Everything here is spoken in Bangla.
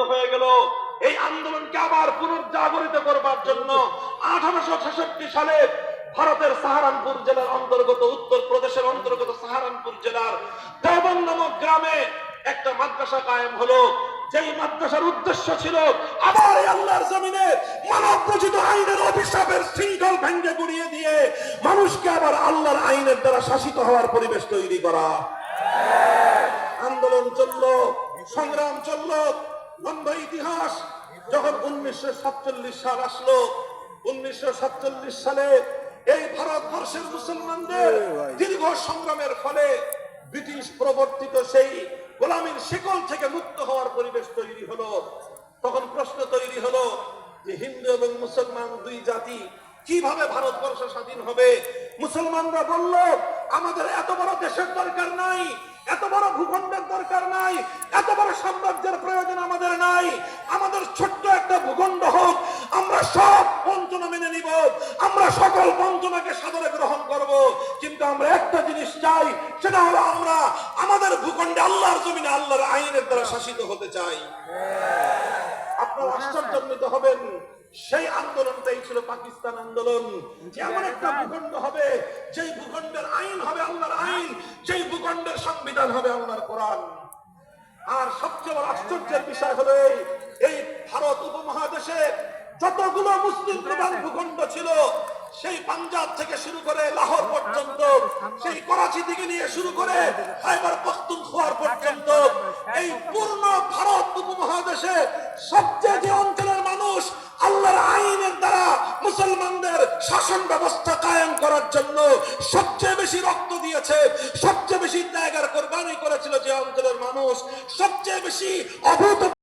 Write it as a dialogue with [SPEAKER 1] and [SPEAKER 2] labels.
[SPEAKER 1] হয়ে গেল। এই আন্দোলনকে আবার পুনর্জাগরিত করবার জন্য 1866 সালে ভারতের সাহারানপুর জেলার অন্তর্গত, উত্তর প্রদেশের অন্তর্গত সাহারানপুর জেলার দেওবন্দ নামক গ্রামে একটা মাদ্রাসা কায়েম হলো। যেই মাদ্রাসার উদ্দেশ্য ছিল আবার এই আল্লাহর জমিনে মানব রচিত আইনের অভিশাপের শৃঙ্খল ভেঙে গুড়িয়ে দিয়ে মানুষকে আবার আল্লাহর আইনের দ্বারা শাসিত হওয়ার পরিবেশ তৈরি করা। আন্দোলন চললো, সংগ্রাম চললো, লম্বা ইতিহাস। যখন 1947 সাল আসলো, 1947 সালে এই ভারতবর্ষের মুসলমানদের দীর্ঘ সংগ্রামের ফলে ব্রিটিশ প্রবর্তিত সেই গোলামীর শিকল থেকে মুক্ত হওয়ার পরিবেশ তৈরি হলো। তখন প্রশ্ন তৈরি হলো যে হিন্দু এবং মুসলমান দুই জাতি কিভাবে ভারতবর্ষ স্বাধীন হবে? মুসলমানরা বলল, আমাদের এত বড় দেশের দরকার নাই, এত বড় ভূখণ্ডের দরকার নাই, এত বড় সাম্রাজ্যের প্রয়োজন আমাদের নাই, আমাদের ছোট্ট একটা ভূখণ্ড হোক, আমরা সব বঞ্চনা মেনে নিব, আমরা সকল বঞ্চনাকে সাদরে গ্রহণ করব, কিন্তু আমরা একটা জিনিস চাই, সেটা হলো আমরা আমাদের ভূখণ্ডে আল্লাহর জমিনে আল্লাহর আইনের দ্বারা শাসিত হতে চাই। আপনারা আশ্চর্যান্বিত হবেন, সেই আন্দোলনটাই ছিল পাকিস্তান আন্দোলন। এমন একটা ভূখণ্ড হবে যেই ভূখণ্ডের আইন হবে আল্লাহর আইন, যেই ভূখণ্ডের সংবিধান হবে আল্লাহর কোরআন। আর সবচেয়ে বড় আশ্চর্যের বিষয় হলো এই ভারত উপমহাদেশে যতগুলো মুসলিম প্রধান ভূখণ্ড ছিল, সেই পাঞ্জাব থেকে শুরু করে লাহোর পর্যন্ত, সেই করাচি থেকে নিয়ে শুরু করে খাইবার পখতুনখোয়া পর্যন্ত, এই পূর্ণ ভারত উপমহাদেশে সবচেয়ে যে অঞ্চলের মানুষ আল্লাহর আইনের দ্বারা মুসলমানদের শাসন ব্যবস্থা কায়েম করার জন্য সবচেয়ে বেশি রক্ত দিয়েছে, সবচেয়ে বেশি ত্যাগের কোরবানি করেছিল যে অঞ্চলের মানুষ, সবচেয়ে বেশি অভূত